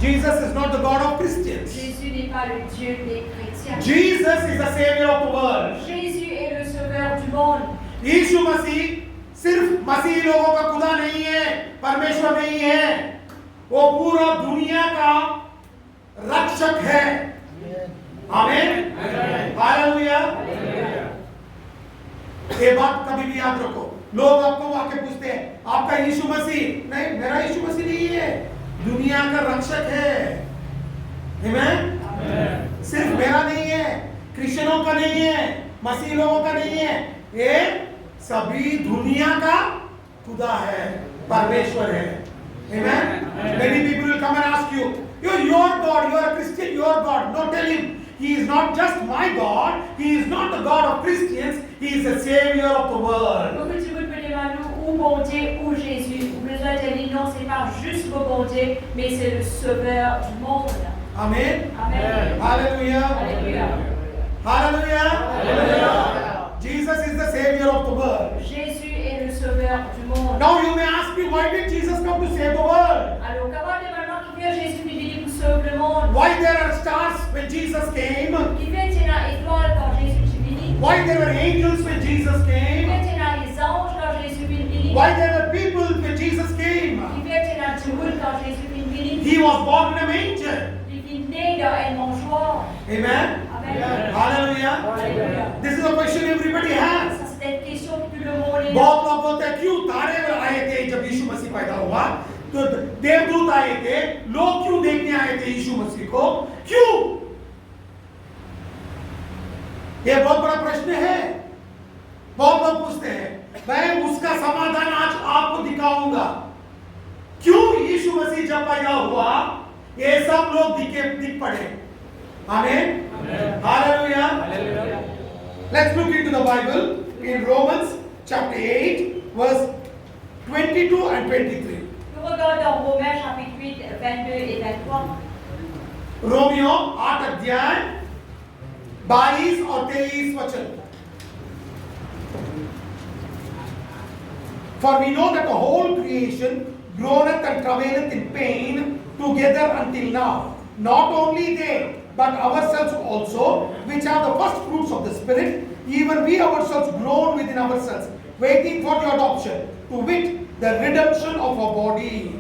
Jesus is not the God of Christians. Jésus n'est pas le Dieu des chrétiens. Jesus is the Savior of the world. Jésus est le sauveur du monde. यीशु मसीह सिर्फ मसीह लोगों का खुदा नहीं है, परमेश्वर नहीं है, वो पूरा दुनिया का रक्षक है। आमीन, हालेलुया। ये बात कभी भी याद रखो। लोग आपको आके पूछते हैं आपका यीशु मसीह, नहीं, मेरा यीशु मसीह नहीं है, दुनिया का रक्षक है। आमीन। सिर्फ मेरा नहीं है, क्रिश्चियनों का नहीं है, मसीह लोगों का नहीं है, ये सभी दुनिया का खुदा है, परमेश्वर है। Amen. Many people will come and ask you, you're your God, you're a Christian, your God. No, tell him, he is not just my God, he is not the God of Christians, he is the Savior of the world. Beaucoup de monde peut demander où bon Dieu, où Jésus. Vous besoin de dire non, c'est pas juste le bon Dieu, mais c'est le sauveur du monde. Amen. Amen. Hallelujah. Alléluia. Hallelujah. Hallelujah. Jesus is the Savior of the world. Jésus est le sauveur du monde. Now you may ask me, why did Jesus come to save the world? Alors, comment demandons qui fait Jésus qui vient pour sauver le monde? Why there are stars when Jesus came? Qui fait qu'il y a une étoile quand Jésus est venu? Why there were angels when Jesus Qui came? fait qu'il y a les anges quand Jésus est venu? Why there were people when Jesus came? Qui fait qu'il y a du roule quand Jésus est venu? He was born in a manger. Il est né dans un mangeoire. Amen. Amen. Hallelujah. Alléluia. This is a question everybody has. Ça, c'est une question que tout le monde est. बहुत लोग बोलते हैं क्यों तारे आए थे जब यीशु मसीह पैदा हुआ, तो देवदूत आए थे, लोग क्यों देखने आए थे यीशु मसीह को, क्यों? ये बहुत बड़ा प्रश्न है। बहुत लोग पूछते हैं, मैं उसका समाधान आज आपको दिखाऊंगा। क्यों यीशु मसीह जब पैदा हुआ, ये सब लोग दिख पड़े। आमीन। Hallelujah. Let's look into the Bible in Romans chapter 8 verse 22 and 23. Nous regardons Romains chapitre 8, 22 et 23. Romeo 8 अध्याय 22 और 23 वचन. For we know that the whole creation groaneth and travaileth in pain together until now. Not only they, but ourselves also, which are the first fruits of the Spirit, even we ourselves groan within ourselves, waiting for the adoption, to wit, the redemption of our body.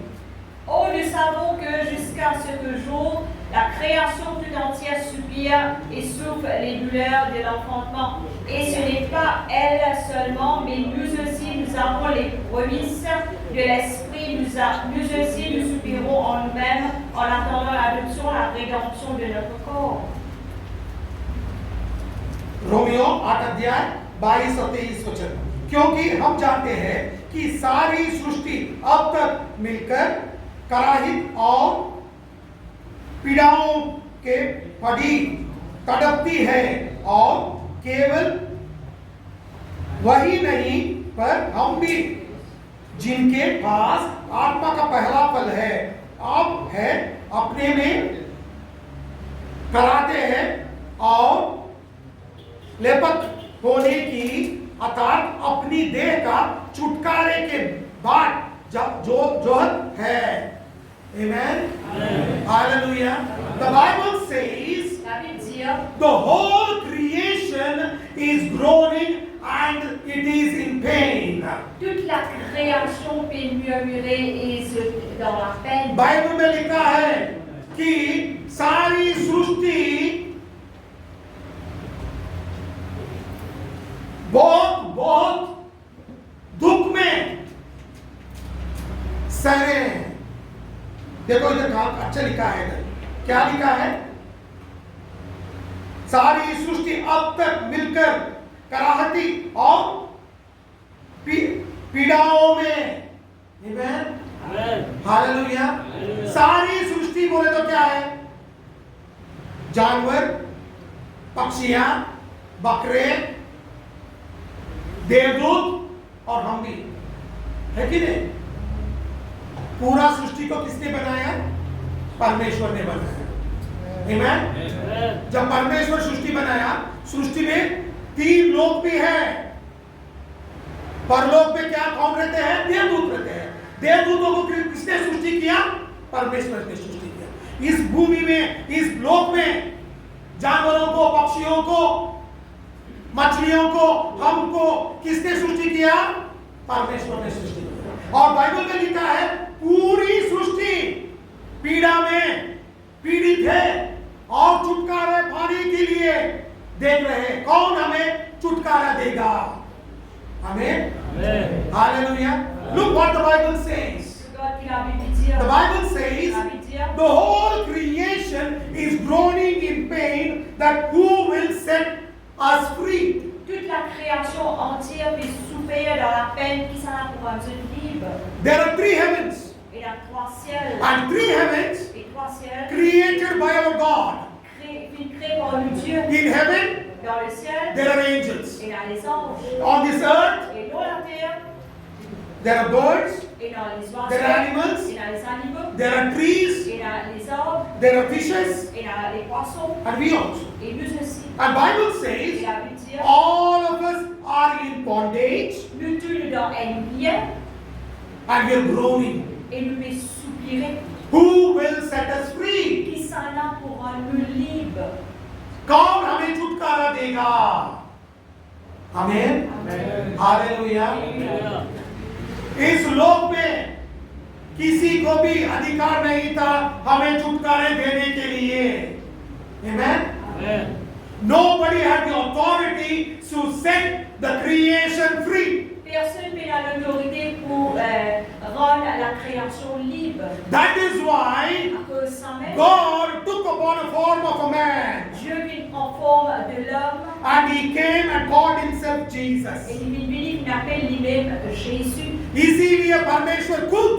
Oh, nous savons que jusqu'à ce jour, la création tout entière soupire et souffre les douleurs de l'enfantement. Et ce n'est pas elle seulement, mais nous aussi, nous avons les promesses de l'Esprit. Nous aussi, nous soupirons en nous-mêmes en attendant l'adoption, la rédemption de notre corps. Romeo 8 अध्याय 22 और 23 वचन. क्योंकि हम जानते हैं कि सारी सृष्टि अब तक मिलकर कराहित और पीड़ाओं के पड़ी तड़पती है, और केवल वही नहीं पर हम भी, जिनके पास आत्मा का पहला फल है, अब है अपने में कराते हैं और लेपत होने की, अर्थात अपनी देह का छुटकारे के बाद जोहद है. Amen. Hallelujah. The Bible says La Bible dit, the whole creation is groaning and it is in pain. toute la création peut murmurer et dans la peine. Bible में लिखा है कि सारी सृष्टि बहुत दुख में सहे हैं. देखो इधर अच्छा लिखा है, इधर क्या लिखा है? सारी सृष्टि अब तक मिलकर कराहती और पीड़ाओं में. हालेलुया. सारी सृष्टि बोले तो क्या है? जानवर, पक्षियां, बकरे, देवदूत और हम भी, है कि नहीं? पूरा सृष्टि को किसने बनाया? परमेश्वर ने बनाया. आमीन. जब परमेश्वर सृष्टि बनाया, सृष्टि में 3 लोक भी है. परलोक में क्या कौन रहते हैं? देवदूत रहते हैं. देवदूतों को किसने सृष्टि किया? परमेश्वर ने सृष्टि किया. इस भूमि में, इस लोक में जानवरों को, पक्षियों को, मछलियों को, हमको किसने सृष्टि किया? परमेश्वर ने सृष्टि किया। और बाइबल में लिखा है पूरी सृष्टि पीड़ा में पीड़ित है और छुटकारा पाने के लिए देख रहे हैं। कौन हमें छुटकारा देगा? हमें। Hallelujah. Look what the Bible says. The Bible says the whole creation is groaning in pain that who will set us free. Toute la création entière fait souffrir dans la peine qui s'en a pour nous libre. There are three heavens. Il y a trois ciels. And three heavens Et trois ciels created by our God. Créés par le Dieu. In heaven, Dans le ciel, there are angels. il y a les anges. On this earth, Et dans la terre, there are birds, et dans les oiseaux, there are animals, il y a les animaux, there are trees, il y a les arbres, there are fishes, il y a les poissons, and we also. et nous aussi. And Bible Et says la Bible dit, all of us are in bondage nous tous nous dans un lien and we are groaning. et nous les soupirer. Who will set us free? Qui s'en a pour nous libre. कौन हमें छुटकारा देगा? आमीन। Hallelujah. इस लोक में किसी को भी अधिकार नहीं था हमें छुटकारे देने के लिए। Amen. Nobody had the authority to set the creation free. Personne n'a l'autorité pour rendre la création libre. That is why À cause ça même, God took upon a form of a man Dieu vit en forme de l'homme and he came and called himself et Jesus. il appelle lui-même Jésus. इसीलिए परमेश्वर खुद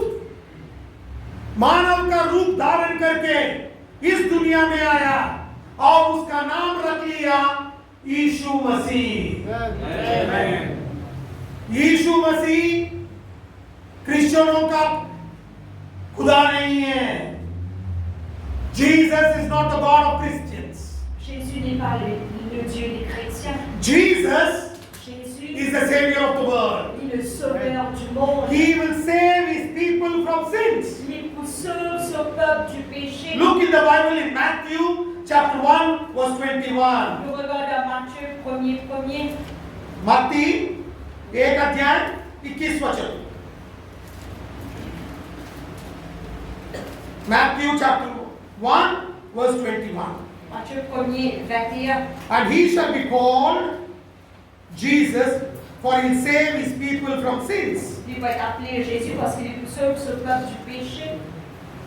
मानव का रूप धारण करके इस दुनिया में आया और उसका नाम रख लिया यीशु मसीह। यीशु मसीह क्रिश्चियनों का खुदा नहीं है। Jesus is not the God of Christians. Jésus n'est pas le Dieu des chrétiens. Jesus Jésus is the Savior of the world. est le sauveur du monde. He will save his people from sins. Il sauve son peuple du péché. Look in the Bible in Matthew chapter 1 verse 21. Nous regardons Matthieu 1er. मत्ती 1 अध्याय 21 वचन। Matthew chapter 1 verse 21. Matthieu 1er, 21. And he shall be called Jesus, for he will save his people from sins. Il va être appelé Jésus parce qu'il sauve son peuple du péché.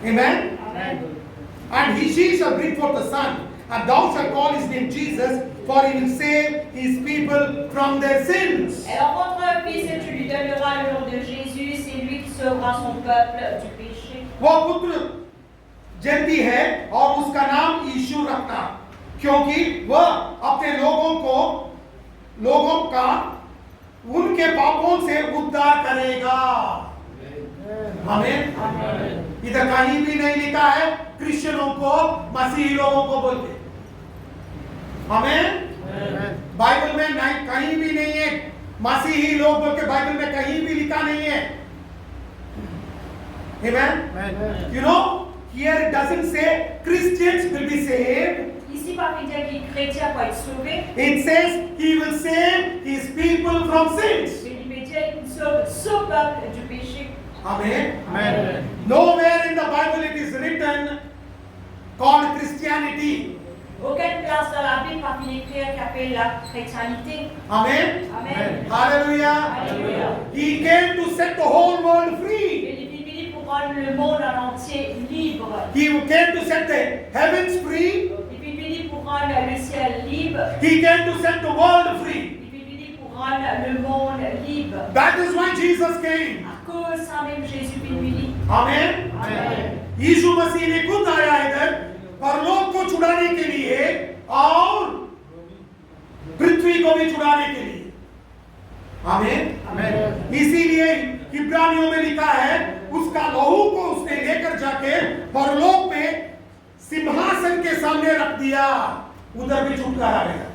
Amen. Amen. And she shall bring forth a son, and thou shalt call his name Jesus, for he will save his people from their sins. Elle enfantera un fils et tu lui donneras le nom de Jésus. C'est lui qui sauvera son peuple du péché. वो पुत्र जन्ती है और उसका नाम यीशु रखना, क्योंकि वह अपने लोगों का उनके पापों से उद्धार करेगा। आमीन। इधर कहीं भी नहीं लिखा है क्रिश्चियनों को मसीही लोगों को बोलते। आमीन। बाइबल में नहीं, कहीं भी नहीं है मसीही लोग बोल के, बाइबल में कहीं भी लिखा नहीं है। Amen. You know, here it doesn't say Christians will be saved. Ici, pas qu'il dit que les chrétiens vont être sauvés. It says he will save his people from sins. Mais il veut dire qu'il sauve son peuple du péché. Amen. Nowhere in the Bible it is written called Christianity. Aucune place dans la Bible pas qu'il écrit qui appelle la chrétienté. Amen. Amen. Hallelujah. Alléluia. He came to set the whole world free. Il est venu pour rendre le monde en entier libre. He came to set the heavens free. Il est venu pour rendre le ciel libre. He came to set the world free. Il est venu pour rendre le monde libre. That is why Jesus came. À cause ça même Jésus est venu. Amen. Amen. यीशु मसीह ने खुद आया इधर परलोक को छुड़ाने के लिए और पृथ्वी को भी छुड़ाने के लिए। आमीन। इसीलिए इब्रानियों में लिखा है उसका लहू को उसने लेकर जाके परलोक में सिंहासन के सामने रख दिया, उधर भी छुटकारा गया।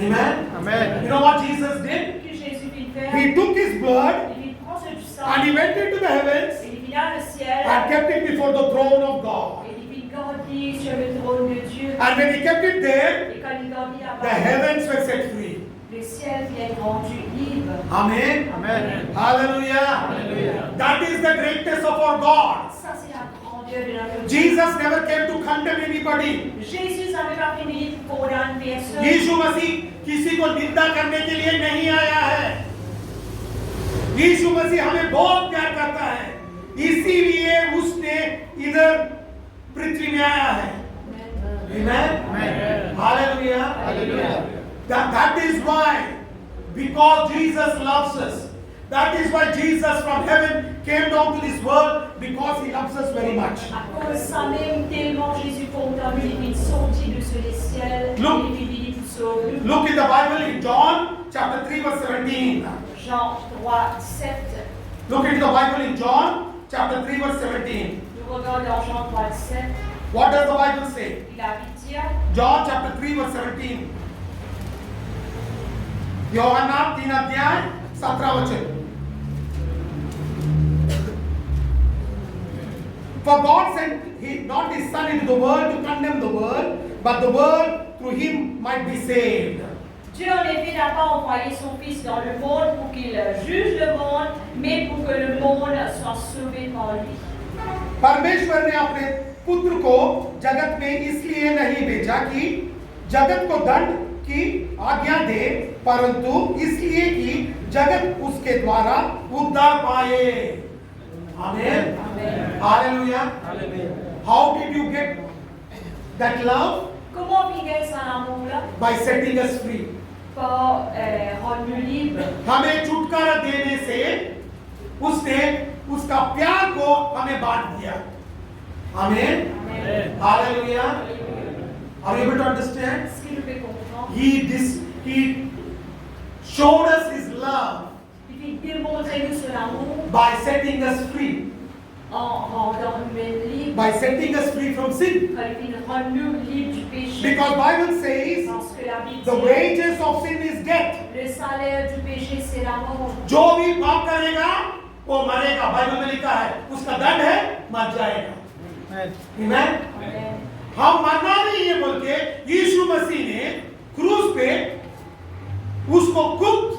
Amen. You know what Jesus did? Que Jésus vit faire. He took his blood Il prend ce du sang. and he went into the heavens Il vient dans le ciel. and kept it before the throne of God. Et il pris sur le trône de Dieu. And when he kept it there, Et quand il l'a mis the là-bas, heavens were set free. le ciel vient rendu libre. Amen. Amen. Hallelujah. Hallelujah. That is the greatness of our God. Ça, c'est la grandeur de notre Dieu. Jesus never came to condemn anybody. Jésus n'avait pas fini pour condamner personne. यीशु मसीह किसी को निंदा करने के लिए नहीं आया है। यीशु मसीह हमें बहुत प्यार करता है, इसीलिए उसने इधर पृथ्वी में आया है। Amen. Amen. Hallelujah. Hallelujah. That is why, because Jesus loves us. That is why Jesus from heaven came down to this world, because he loves us very much. À cause de ça même, tellement Jésus pour nous il est sorti de ce ciel, Look. il est venu pour sauver. Look in the Bible in John chapter 3 verse 17. Jean 3, 7. Look into the Bible in John chapter 3 verse 17. Nous regardons Jean 3, 7. What does the Bible say? Il a dit dire, John chapter 3 verse 17. Yohanna 3 अध्याय 17 वचन. For God sent not his son into the world to condemn the world, but the world through him might be saved. Dieu en effet n'a pas envoyé son Fils dans le monde pour qu'il juge le monde, mais pour que le monde soit sauvé par lui. परमेश्वर ने अपने पुत्र को जगत में इसलिए नहीं भेजा कि जगत को दंड की आज्ञा दे, परंतु इसलिए कि जगत उसके द्वारा उद्धार पाए. आमेन. Hallelujah. Hallelujah. How did you get that love? Comment vient cet amour-là? By setting us free. Par rendre libre. हमें छुटकारा देने से उसने उसका प्यार को हमें बांट दिया. आमेन. Amen. Hallelujah. Are you able to understand? Ce qui nous fait comprendre, He showed us his love il démontrer nous son amour by setting us free, en rendant nous libres, by setting us free from sin. quand il rend nous libres du péché. Because Bible says Parce que la Bible the dit, wages of sin is death. le salaire du péché c'est la mort. जो भी पाप करेगा वो मरेगा. Bible में लिखा है उसका दंड है, मर जाएगा. Amen. Amen. Amen. हम मरना नहीं है बोल के यीशु मसीह ने क्रूस पे उसको खुद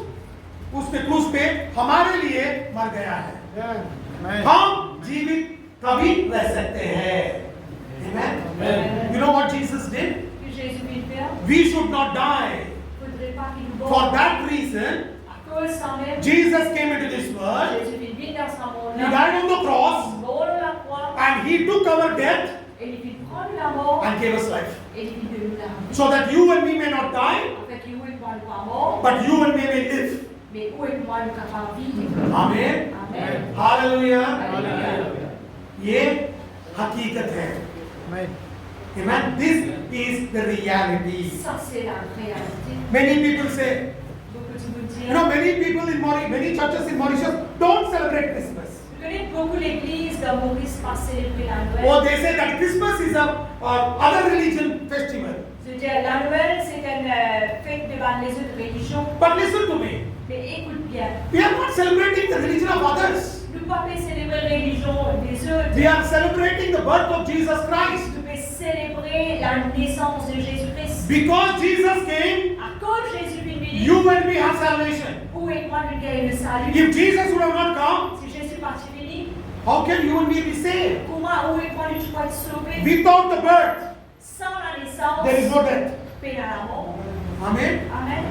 उसने क्रूस पे हमारे लिए मर गया है. Amen. हम जीवित तभी रह सकते हैं. Amen. Amen. You know what Jesus did? Que Jésus vit faire, We should not die. il ne faudrait pas qu'il nous For morde. that reason, À cause de ça même, Jesus came into this world. Jésus vit dans ce He monde-là, died on the cross il mort à la croix, and he took our death et il vit prendre la mort, and gave us life. et il vit de nous la vie. So that you and me may not die, En fait, où est moi ne pas mort, but you and me may live. mais où est moi ne capable de vivre. Amen. Amen. Hallelujah. Hallelujah. ये हकीकत है. Amen. Amen. This is the reality. Ça, c'est la réalité. Many people say, Beaucoup de vous dire, you know, many people in many churches in Mauritius don't celebrate Christmas. je connais beaucoup l'église de Maurice pas célébrer la Or Noël. they say that Christmas is a other religion festival. Je veux dire, la Noël, c'est une fête devant les autres religions. But listen to me. Mais écoute bien, We are not celebrating the religion of others. nous ne pouvons pas célébrer la religion des autres. We are celebrating the birth of Jesus Christ. Nous pouvons célébrer la naissance de Jésus-Christ. Because Jesus came, À cause de Jésus venu, you and me have salvation. où est moi le gagne le salut? If Jesus would have not come, Si Jésus parti venu, how can you and me be saved? comment où est moi tu peux être sauvé? Without the birth, Sans la naissance, there is no death. paix dans la mort. Amen. Amen.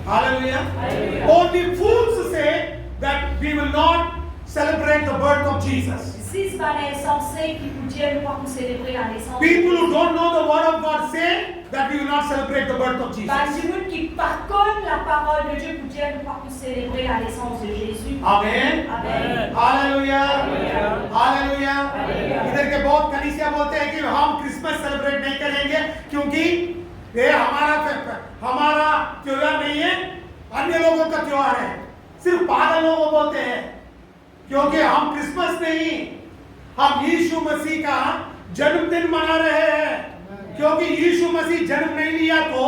Hallelujah. Hallelujah. Only fools say that we will not celebrate the birth of Jesus. Si c'est pas insensé qui vous dit nous pas pour célébrer la naissance. People who don't know the word of God say that we will not celebrate the birth of Bah, Jesus. du monde qui par contre la parole de Dieu pour dire nous pas pour célébrer la naissance de Jésus. Amen. Amen. Hallelujah Hallelujah. Hallelujah. Hallelujah. इधर के बहुत कलीसिया बोलते हैं कि हम Christmas celebrate नहीं करेंगे क्योंकि ये हमारा त्योहार नहीं है, अन्य लोगों का त्योहार है. सिर्फ पागल लोग बोलते हैं क्योंकि हम क्रिसमस नहीं, हम यीशु मसीह का जन्मदिन मना रहे हैं. क्योंकि यीशु मसीह जन्म नहीं लिया तो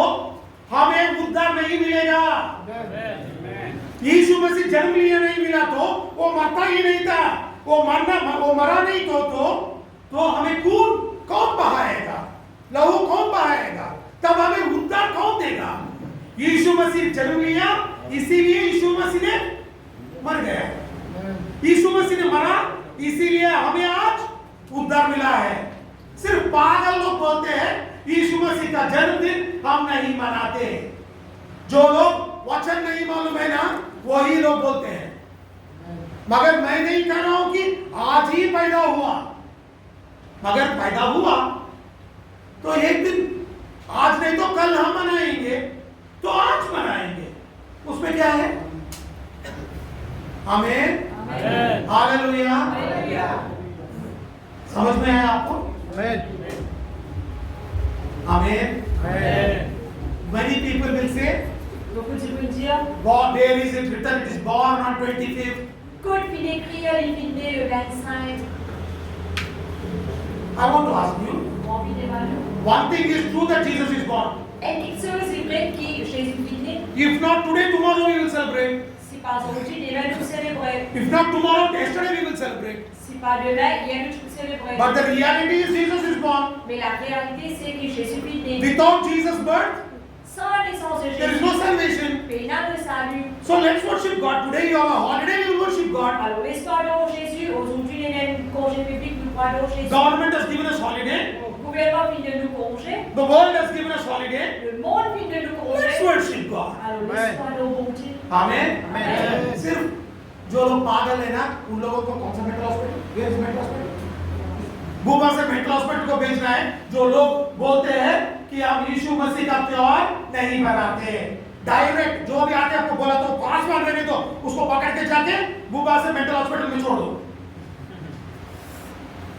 हमें उद्धार नहीं मिलेगा. यीशु मसीह जन्म लिया नहीं मिला तो वो मरता ही नहीं था. वो मरा नहीं तो हमें कौन बहाएगा? लहू कौन बहाएगा, तब हमें उद्धार कौन देगा? यीशु मसीह जन्म लिया, इसीलिए यीशु मसीह ने मर गया। यीशु मसीह ने मरा, इसीलिए हमें आज उद्धार मिला है। सिर्फ पागल लोग बोलते हैं यीशु मसीह का जन्मदिन हम नहीं मनाते। जो लोग वचन नहीं मालूम है ना, वही लोग बोलते हैं। मगर मैं नहीं कह रहा हूं कि आज ही पैदा हुआ, मगर पैदा हुआ तो एक दिन, आज नहीं तो कल हम मनाएंगे, तो आज मनाएंगे, उसमें क्या है? आमीन, हालेलुया। समझ में है आपको? आमीन। Many people will say, Beaucoup de vous dire, God, there is it written, it is born on 25th. Code puis écrit, il est né le 25. I want to ask you, Envie de mal. one thing is true that Jesus is born. Est quelque chose est vrai que Jésus est né? If not today, tomorrow we will celebrate. Si pas aujourd'hui, demain nous célébrer. If not tomorrow, yesterday we will celebrate. Si pas demain, hier nous célébrer. But the reality is Jesus is born. Mais la réalité c'est que Jésus est né. Without Jesus' birth, Sans la naissance de there is Jésus, no salvation. il n'y a pas de salut. So let's worship God. Today you have a holiday, we will worship God. Alors l'histoire de Jésus, aujourd'hui il y a un congé public, nous croyons Jésus. Government has given us holiday. Le gouvernement vient de nous congé. The world has given us holiday. Le monde vient de nous Let's congé. worship God. Alors l'histoire de bon Dieu. Amen. Amen. सिर्फ जो लोग पागल है ना, उन लोगों को कौन सा mental hospital? Where is mental hospital? भूपा से मेंटल हॉस्पिटल को भेजना है। जो लोग बोलते हैं कि हम यीशु मसीह का त्योहार नहीं मनाते, डायरेक्ट जो भी आके आपको बोला तो पास मान लेने दो, उसको पकड़ के जाके भूपा से मेंटल हॉस्पिटल में छोड़ दो।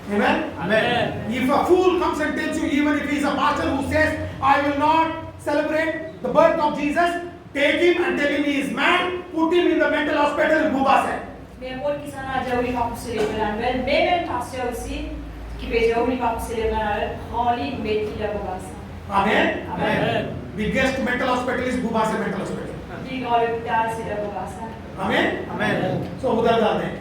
Amen. Amen. If a fool comes and tells you, even if he is a pastor who says, I will not celebrate the birth of Jesus, take him and tell him he is mad, put him in the mental hospital in Bubase. Mais un rôle qui s'en a déjà oublié pour célébrer la Noël, mais même pasteur aussi, qui peut déjà oublier pour célébrer la Noël, prends-les, mets-les là pour ça. Amen. Amen. Biggest mental hospital is Bubase mental hospital. Plus grand l'hôpital, c'est là pour ça. Amen. Amen. So उधर डाल दें.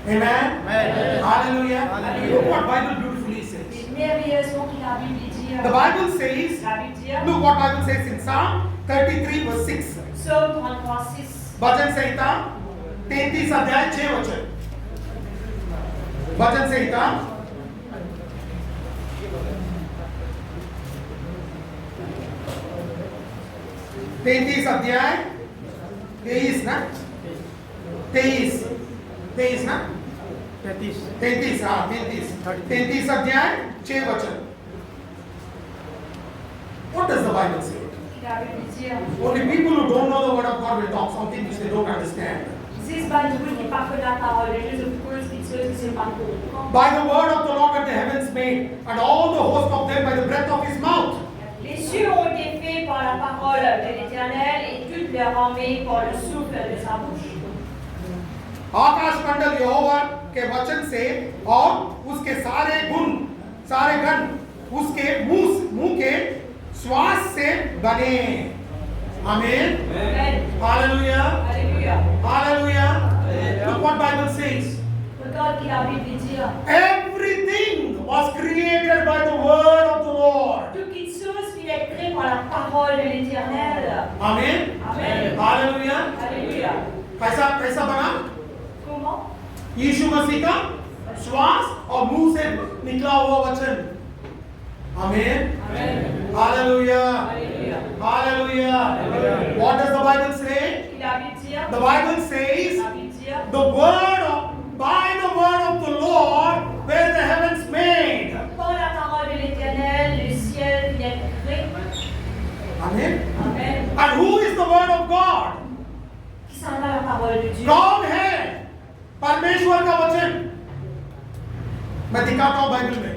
Amen. Amen. Hallelujah. Hallelujah. Look what Bible beautifully says. C'est merveilleusement que la Bible dit. The Bible says, La Bible dit. look what Bible says in Psalm 33 verse 6. Psaume 33, 6. भजन संहिता 33 अध्याय 6 वचन। भजन संहिता 33 अध्याय 23 ना 23 ना 33 हाँ 33 अध्याय 6 वचन। What does the Bible say? La Bible dit. Only people who don't know the word of God will talk something which they don't understand. Si c'est pas du tout qui parle de la parole de Jésus, pour les spirituels, c'est pas pour. By the word of the Lord were the heavens made, and all the host of them by the breath of his mouth. Les cieux ont été faits par la parole de l'Éternel et toute leur armée par le souffle de sa bouche. आकाश मंडल यहोवा के वचन से और उसके सारे गण उसके मुंह के श्वास से बने। आमीन। Hallelujah. Alléluia. Hallelujah. Look what Bible says. Regarde qui la Bible dit. Everything was created by the word of the Lord. Toute chose qui est créée par la parole de l'Éternel. Amen. Amen. Hallelujah. Alléluia. कैसा बना? Comment? यीशु मसीह का श्वास और मुंह से निकला हुआ वचन। आमीन। Amen. Hallelujah. Alléluia. Hallelujah. What does the Bible say? Qui la Bible dit. The Bible says, La Bible dit. by the word of the Lord were the heavens made. Par la parole de l'Éternel, le ciel vient créé. Amen. Amen. And who is the word of God? Qui s'en va la parole de Dieu? कौन है परमेश्वर का वचन? मैं दिखाता हूं Bible में।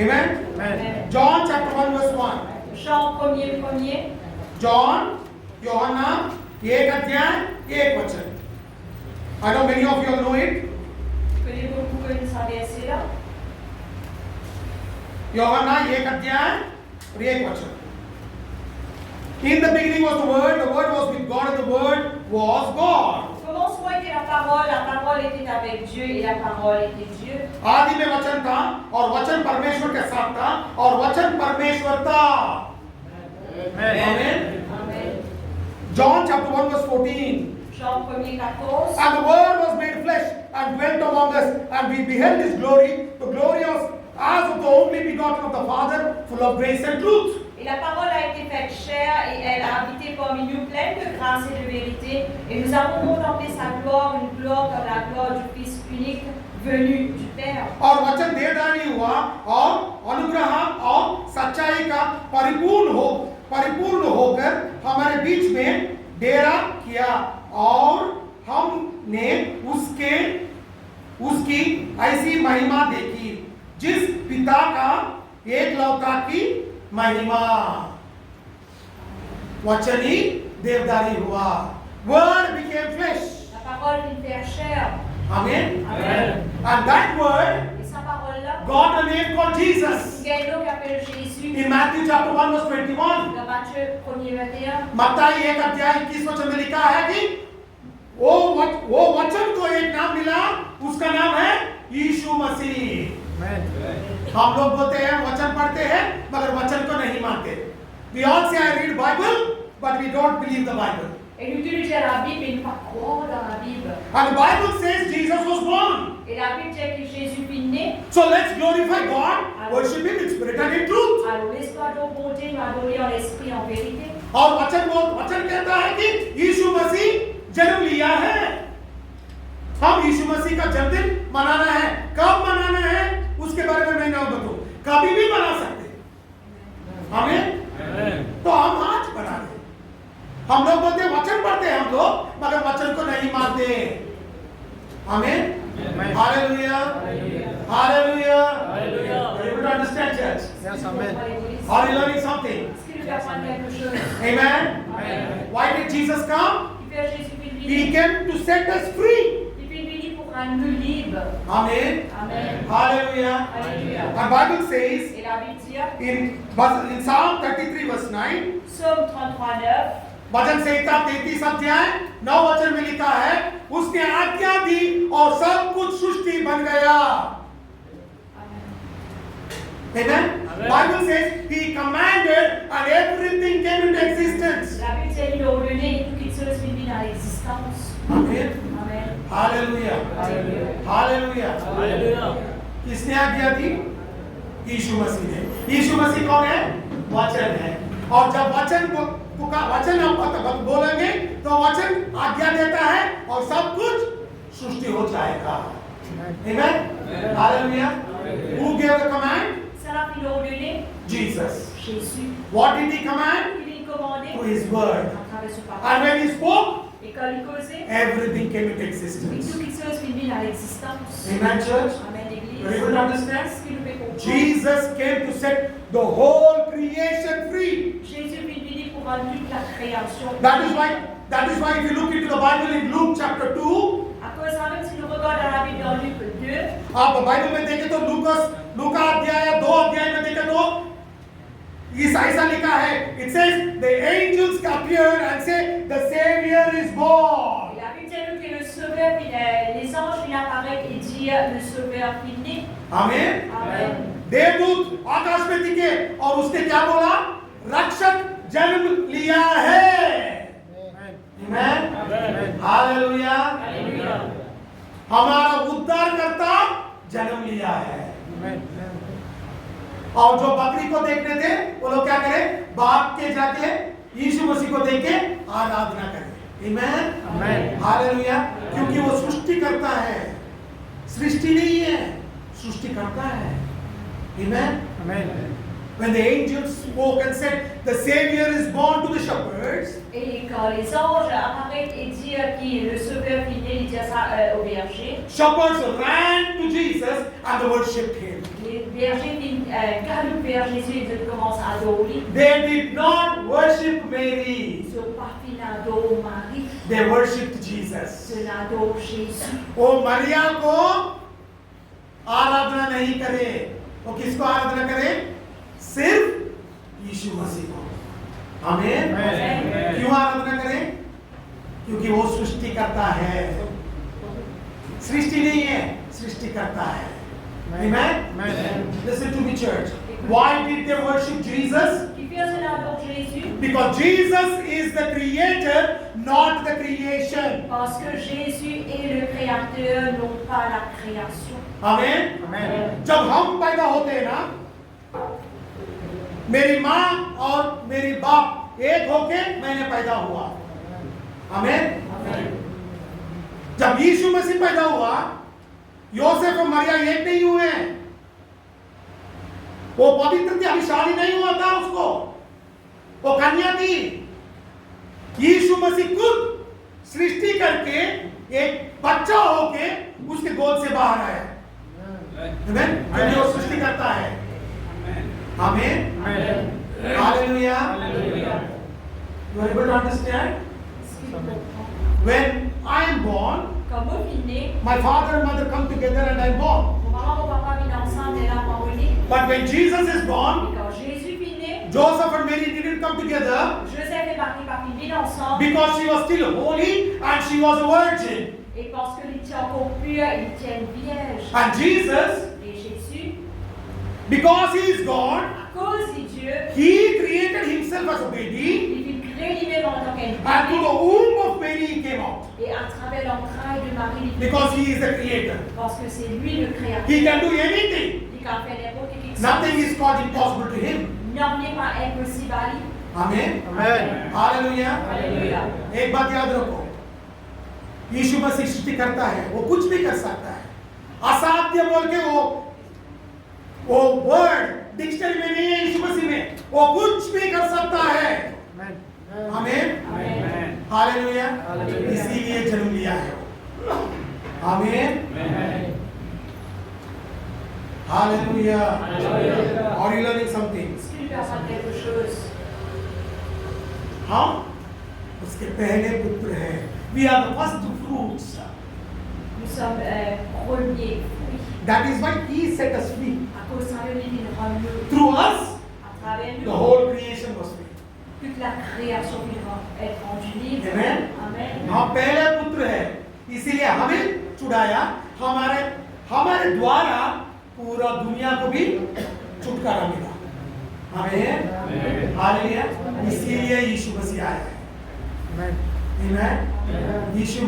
Amen. Amen. John chapter 1 verse 1. Jean 1er. John, यूहन्ना 1 अध्याय 1 वचन। I know many of you all know it. Connaissez beaucoup que ça verset là. यूहन्ना 1 अध्याय और 1 वचन। In the beginning was the word was with God, and the word was God. Commence-moi que la parole parole était avec Dieu et la parole était Dieu. आदि में वचन था और वचन परमेश्वर के साथ था और वचन परमेश्वर था। आमीन। Amen. John chapter 1 verse 14. Jean 1:14. And the word was made flesh and dwelt among us, and we beheld his glory, the glory of as of the only begotten of the Father, full of grace and truth. Et la parole a été faite chair et elle a habité parmi nous pleine de grâce et de vérité. Et nous avons contemplé sa gloire, une gloire comme la gloire du Fils unique venu du Père. और वचन देहधारी हुआ और अनुग्रह और सच्चाई का परिपूर्ण होकर हमारे बीच में डेरा किया और हमने उसकी ऐसी महिमा देखी जिस पिता का एकलौता की महिमा। वचन ही देवदारी हुआ। Word became flesh. La parole vient faire chair. Amen. Amen. And that word Et sa parole-là, got a name called Jesus. il y a un nom qui appelle Jésus. In Matthew chapter 1 verse 21. Dans Matthieu 1:21. मत्ती 1 अध्याय 21 वचन में लिखा है कि वो वचन को एक नाम मिला, उसका नाम है यीशु मसीह। हम लोग बोलते हैं वचन पढ़ते हैं मगर वचन को नहीं मानते। We all say I read Bible but we don't believe the Bible. Et nous tous nous disons la Bible et nous pas croire dans la Bible. And the Bible says Jesus was born. Et la Bible dit que Jésus est né. So let's glorify God, worship him in spirit and in truth. Alors laisse-moi donc bonté, m'adorer en esprit en vérité. और वचन कहता है कि यीशु मसीह जन्म लिया है। हम यीशु मसीह का जन्मदिन मनाना है। कब मनाना है उसके बारे में मैं नहीं बताऊं, कभी भी मना सकते हमें। तो हम आज बना रहे। हम लोग बोलते वचन पढ़ते हैं हम लोग मगर वचन को नहीं मानते। आमीन। Hallelujah hallelujah. You able to understand, church? Yes, amen. Are you learning something? Est-ce qu'il nous apprend quelque chose? Amen. Amen. Why did Jesus come? Il fait Jésus est He venu. came to set us free. Il est venu pour rendre nous libres. Amen. Amen. Hallelujah. Alléluia. The Bible says Et la Bible dit in Psalm 33 verse 9, Psaume 33:9. वचन संहिता 33 अध्याय 9 वचन में लिखा है, उसने आज्ञा दी और सब कुछ सृष्टि बन गया। Amen. Bible says he commanded and everything came into existence. La Bible dit qu'il a ordonné et toutes les choses viennent dans l'existence. Amen. Amen. Hallelujah. Hallelujah. Hallelujah. किसने आज्ञा दी? यीशु मसीह ने। यीशु मसीह कौन है? वचन है। और जब वचन हम बोलेंगे तो वचन आज्ञा देता है और सब कुछ सृष्टि हो जाएगा। Amen. Hallelujah. Who gave the command? Ça il a ordonné Jesus. Jésus. What did he command? Il a commandé Through his word. à travers ce parole. And when he spoke, Et quand il causait, everything came into et existence. toutes les choses viennent dans l'existence. Amen, church. Amen, You l'Église. able to understand? Est-ce qu'il nous fait comprendre? Jesus came to set the whole creation free. Jésus est venu pour rendre toute la création. That is why if you look into the Bible in Luke chapter 2, À cause de ça, même si nous regardons la Bible dans Luc 2, आप Bible में देखें तो लूका अध्याय 2 अध्याय में देखें तो इस ऐसा लिखा है, it says the angels appeared and said the Savior is born. et la Bible dit nous que le Sauveur, les anges viennent apparaître et dire le Sauveur finit. आमीन। Amen. देवदूत आकाश में दिखे और उसने क्या बोला? रक्षक जन्म लिया है। आमीन। हालेलुया। Alléluia. हमारा उद्धारकर्ता जन्म लिया है। और जो बकरी को देखने थे वो लोग क्या करें? भाग के जाके यीशु मसीह को देख के आराधना करें। आमीन। हालेलुया। क्योंकि वो सृष्टि करता है, सृष्टि नहीं है, सृष्टि करता है। आमीन। When the angels spoke and said, the Savior is born to the shepherds. Et quand les anges apparaissent et disent que le Sauveur finit, ils disent ça aux bergers. Shepherds ran to Jesus and they worshipped him. Les bergers galopent vers Jésus et ils commencent à adorer. They did not worship Mary. Ils sont partis d'adorer Marie, They worshipped Jesus. de l'adorer Jésus. वो मरिया को आराधना नहीं करे, वो किसको आराधना करे? सिर्फ यीशु मसीह को। आमीन। क्यों आराधना करें? क्योंकि वो सृष्टि करता है। सृष्टि नहीं है, सृष्टि करता है। Amen? Amen. Listen to me, church. Why did they worship Jesus? Qui fait cela pour Jésus? Because Jesus is the creator, not the creation. Parce que Jésus est le créateur, non pas la création. Amen? Amen. जब हम पैदा होते हैं ना, मेरी माँ और मेरी बाप एक होके मैंने पैदा हुआ। आमेन? जब यीशु मसीह पैदा हुआ, योसेफ और मरिया एक नहीं हुए। वो पवित्र थी, अभी शादी नहीं हुआ था उसको, वो कन्या थी। यीशु मसीह खुद सृष्टि करके एक बच्चा होके उसके गोद से बाहर आया। आमेन? क्योंकि वो सृष्टि करता है। आमेन? Hallelujah. You are able to understand? When I am born, Quand vous venez, my father and mother come together and I am born. mon maman et mon papa viennent ensemble et l'enfant rené. But when Jesus is born, Et quand Jésus vit né, Joseph and Mary didn't come together Joseph et Marie partent vivre ensemble. because she was still holy and she was a virgin. Et parce que il tient encore pur, il tient vierge. And Jesus, Et Jésus, because he is God, à cause de Dieu, he created himself as a baby il vit créer lui-même en tant qu'un and through bébé. the womb of Mary he came out. Et à travers l'entraille de Marie, il vit Because he is the creator. parce que c'est lui le créateur. He can do anything. Il can faire n'importe quelque chose. Nothing is called impossible to him. Non, n'est pas impossible à lui. Amen. Amen. Hallelujah. Alléluia. एक बात याद रखो, यीशु मसीह सृष्टि करता है, वो कुछ भी कर सकता है। असाध्य बोल के वो वर्ड डिक्शनरी में नहीं है, यीशु मसीह में वो कुछ भी कर सकता है। Amen. आमीन। Amen. हालेलुया। हालेलुया। इसीलिए जन्म लिया है। आमीन। Amen. Hallelujah. Hallelujah. Are you learning something? Est-ce qu'il peut apprendre quelque chose? हम उसके पहले पुत्र हैं। We are the first fruits. Nous sommes premiers fruits. That is why he set us free. À cause de lui, il nous rend mieux. Through us, À travers the nous, whole creation was free. toute la création pourra être rendue libre. Amen. Amen. हम पहले पुत्र हैं, इसीलिए हमें छुड़ाया। हमारे द्वारा पूरा दुनिया को भी छुटकारा मिला। आमीन। Amen. हालेलुया। इसीलिए यीशु मसीह आया है। Amen. आमीन। यीशु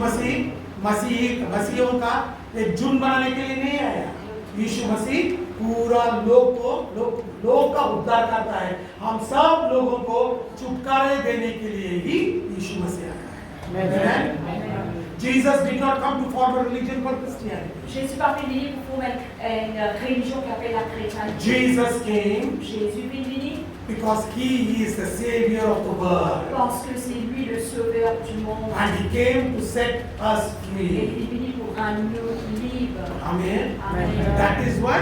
मसीहियों का एक झुंड बनाने के लिए नहीं आया। यीशु मसीह पूरा लोग का उद्धार करता है। हम सब लोगों को छुटकारे देने के लिए ही यीशु मसीह आया है। Amen. Jesus did not come to form a religion called Christianity. Jésus pas venu pour former une religion qui appelle la chrétienté. Jesus came Jésus est venu because he is the savior of the world. parce que c'est lui le sauveur du monde. And he came to set us Et free. il est venu pour rendre nous libres. Amen. Amen. That is why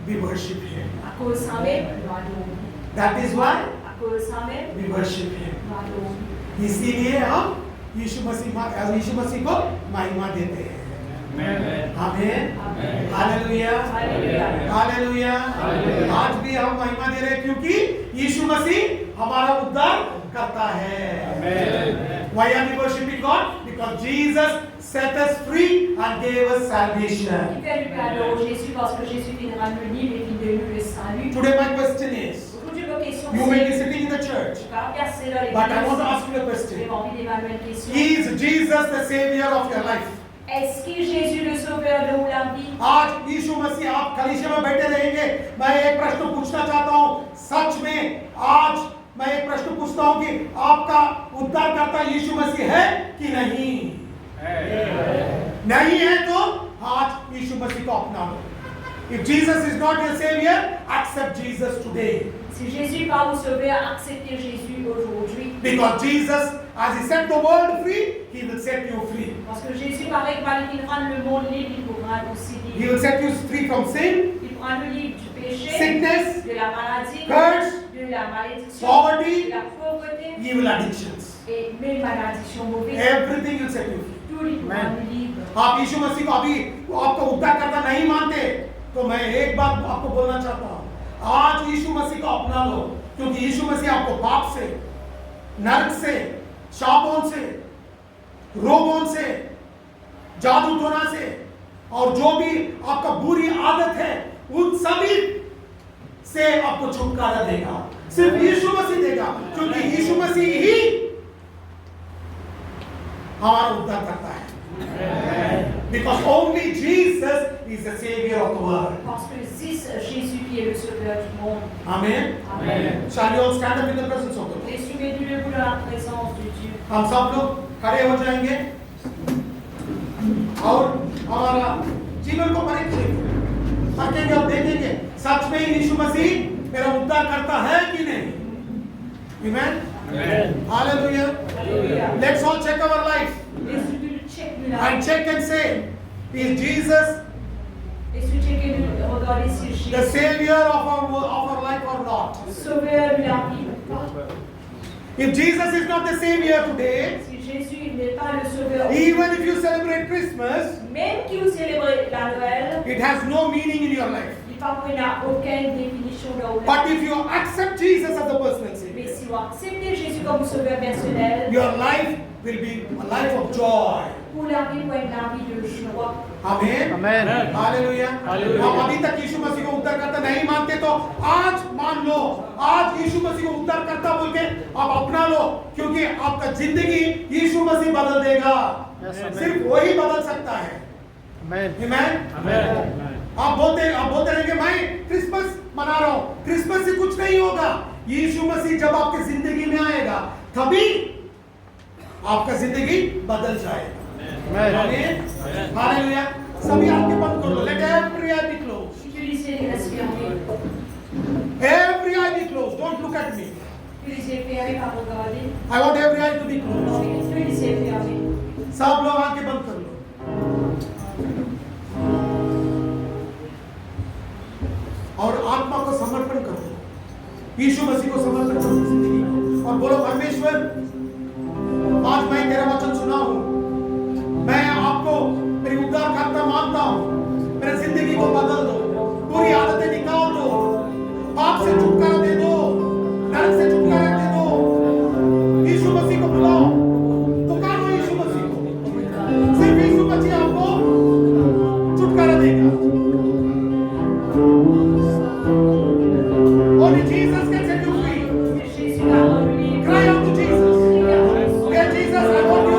we worship him. À cause de ça même, nous adorons. That is why À cause de ça même, we worship him. nous adorons. इसीलिए हम यीशु मसीह को महिमा देते हैं। Amen. आमीन। Amen. Hallelujah. Alléluia. Hallelujah. Hallelujah. आज भी हम महिमा दे रहे हैं क्योंकि यीशु मसीह हमारा उद्धार करता है। Amen. Why are we worshiping God? Because Jesus set us free and gave us salvation. Qui fait lui adorer Jésus parce que Jésus vient de rendre libre et vient de nous le salut. Today my question is, Aujourd'hui, ma question you may be c'est, sitting in the church, je vais regarder dans les but I want to églises. ask you a J'ai question. envie d'évaluer une question. Is Jesus the savior of your life? Est-ce que Jésus le sauveur de la vie? आज यीशु मसीह आप कलीसिया में बैठे रहेंगे। मैं एक प्रश्न पूछना चाहता हूँ, सच में आज मैं एक प्रश्न पूछता हूँ कि आपका उद्धारकर्ता यीशु मसीह है कि नहीं? नहीं है तो आज यीशु मसीह को अपना लो। If Jesus is not your savior, accept Jesus today. Si Jésus n'est pas au sauveur, acceptez Jésus aujourd'hui. Because Jesus, as he set the world free, he will set you free. Parce que Jésus paraît qu'il rend le monde libre, il vous rend aussi He libre. will set you free from sin, Il prend le livre du péché, sickness, de la maladie, curse, de la malédiction, poverty, de la pauvreté evil addictions. et même malédiction mauvaise. Everything will set you free. Tout il rend libre. आप यीशु मसीह को अभी आपको उद्धारकर्ता नहीं मानते तो मैं एक बात आपको बोलना चाहता हूँ, आज यीशु मसीह को अपना लो, क्योंकि यीशु मसीह आपको पाप से, नरक से, शापों से, रोगों से, जादू टोना से और जो भी आपका बुरी आदत है उन सभी से आपको छुटकारा देगा। सिर्फ यीशु मसीह देगा, क्योंकि यीशु मसीह ही हमारा उद्धार करता है। Because only Jesus is the Savior of the world. Parce que c'est Jésus qui est le sauveur du monde. Amen. Amen. Shall we all stand up in the presence of the Lord? Laissez-nous debout dans la présence de Dieu. हम सब लोग खड़े हो जाएंगे और हमारा जीवन को परखेंगे और देखेंगे सच में यीशु मसीह मेरा उद्धार करता है कि नहीं। Amen. Amen. Hallelujah. Alléluia. Let's all check our life Laissez-nous checker and check and say, is Jesus Laissez-nous checker, regarder si the Jésus Savior of our life or not? sauveur de la vie ou pas. If Jesus is not the Savior today, Si Jésus n'est pas le sauveur, even if you celebrate Christmas, même que vous célébrez la Noël, it has no meaning in your life. il n'a aucune définition dans la But vie. if you accept Jesus as the personal Mais Savior, si vous acceptez Jésus comme sauveur personnel, your life will be a life of joy. pour la vie, pour être la vie de joie. Amen. Amen. Hallelujah. Hallelujah. आप अभी तक यीशु मसीह को उद्धार करता नहीं मानते तो आज मान लो, आज यीशु मसीह को उद्धार करता बोल के आप अपना लो, क्योंकि आपका जिंदगी यीशु मसीह बदल देगा। Yes, amen. सिर्फ वही बदल सकता है। Amen. Amen? Amen. आप बोलते रहेंगे मैं क्रिसमस मना रहा हूँ, क्रिसमस से कुछ नहीं होगा। यीशु मसीह जब आपकी जिंदगी में आएगा तभी आपका जिंदगी बदल जाएगा। Amen. हालेलुया। सभी आंखें बंद कर लो। Let every eye be closed. Utilisez les yeux fermés. Every eye be closed. Don't look at me. Utilisez les yeux fermés par regarder. I want every eye to be closed. Utilisez les yeux fermés. सब लोग आंखें बंद कर लो। और आत्मा को समर्पण कर दो। यीशु मसीह को समर्पण करो जिंदगी को और बोलो परमेश्वर, आज मैं तेरा वचन सुना हूँ, मैं आपको मेरी उद्धार करता मानता हूँ, मेरी जिंदगी को बदल दो, पूरी आदतें निकाल दो, पाप से छुटकारा दे दो, नरक से छुटकारा दे दो। यीशु मसीह को बुलाओ, पुकारो यीशु मसीह को। सिर्फ यीशु मसीह आपको छुटकारा देगा। Only Jesus can set you free. Jésus a relevé. Cry out to Jesus. Dear Jesus, I want you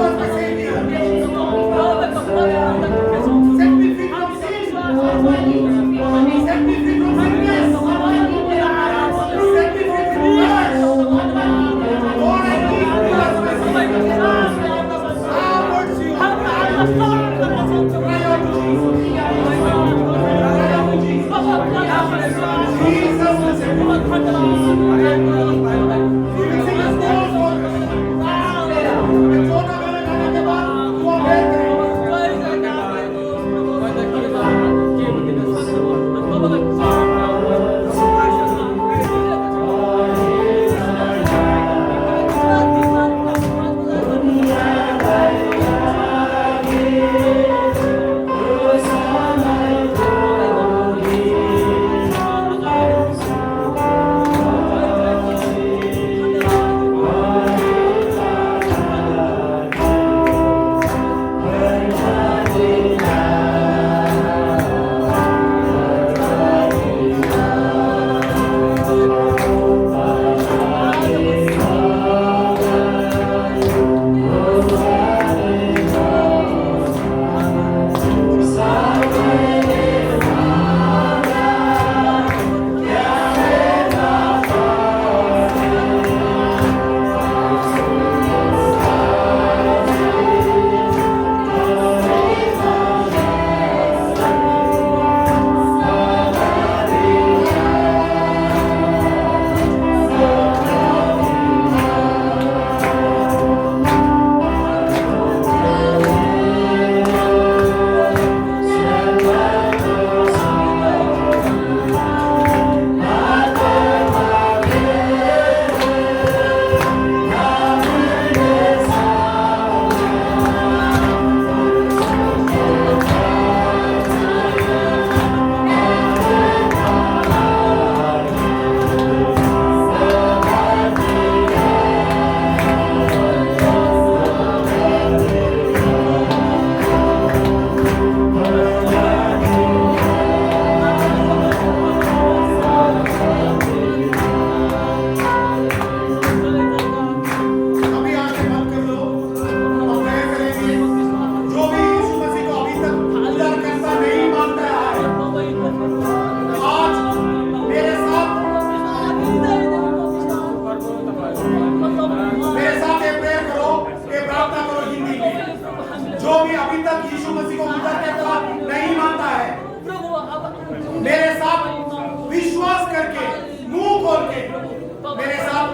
करोगे मेरे साथ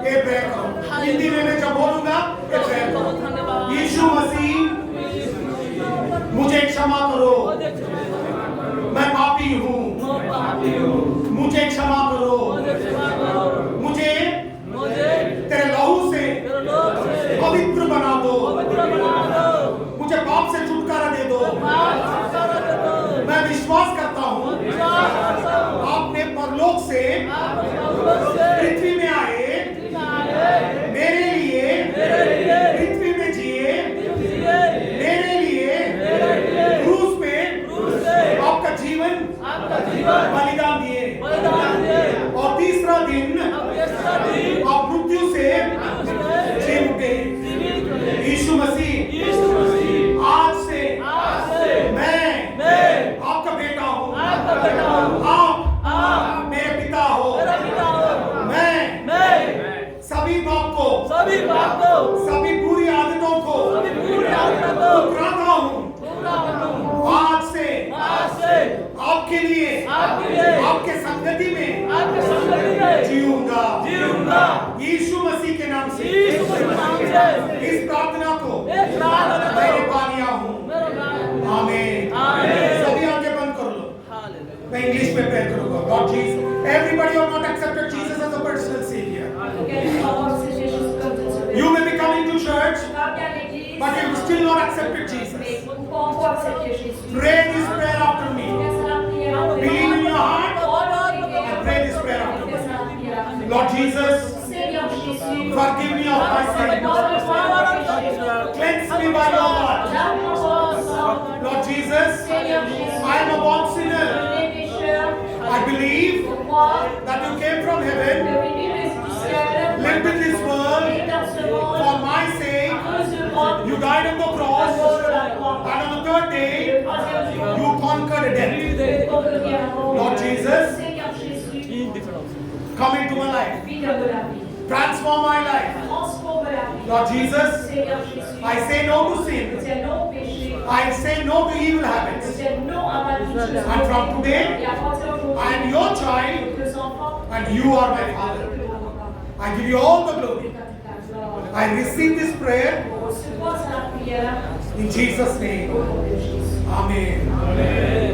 ये प्रेयर करो। हिंदी में मैं जब बोलूंगा ये प्रेयर करो। यीशु मसीह मुझे क्षमा करो, मैं पापी हूँ, मुझे क्षमा करो, मुझे तेरे लहू से पवित्र बना दो, मुझे पाप से छुटकारा दे दो। मैं विश्वास करता हूँ आपने परलोक से पृथ्वी में आए, मेरे लिए पृथ्वी में जिए, मेरे लिए क्रूस पे आपका जीवन बलिदान दिए, और तीसरा दिन आप मृत्यु से जी उठे। यीशु मसीह आज से मैं आपका बेटा हूँ, आप मेरे पिता हो। मैं सभी पाप को, सभी बुरी आदतों को ठुकराता हूँ। आज से आपके लिए आपके संगति में जीऊंगा। यीशु मसीह के नाम से इस प्रार्थना को मैंने पा लिया हूँ। आमीन। सभी आंखें बंद कर लो। मैं इंग्लिश में प्रेयर करूंगा। God Jesus, everybody who have not accepted Jesus as a personal savior, you may be coming to church but you still not accepted Jesus. Pray this prayer after me. Believe in your heart and pray this prayer after me. Lord Jesus, forgive me of my sin. Cleanse me by your blood. Lord Jesus, I am a born sinner. I believe that you came from heaven, lived in this world for my sake. You died on the cross, and on the third day you conquered death. Lord Jesus, come into my life, transform my life. Lord Jesus, I say no to sin, I say no to evil habits, and from today I am your child and you are my Father. I give you all the glory. I receive this prayer in Jesus' name. Amen.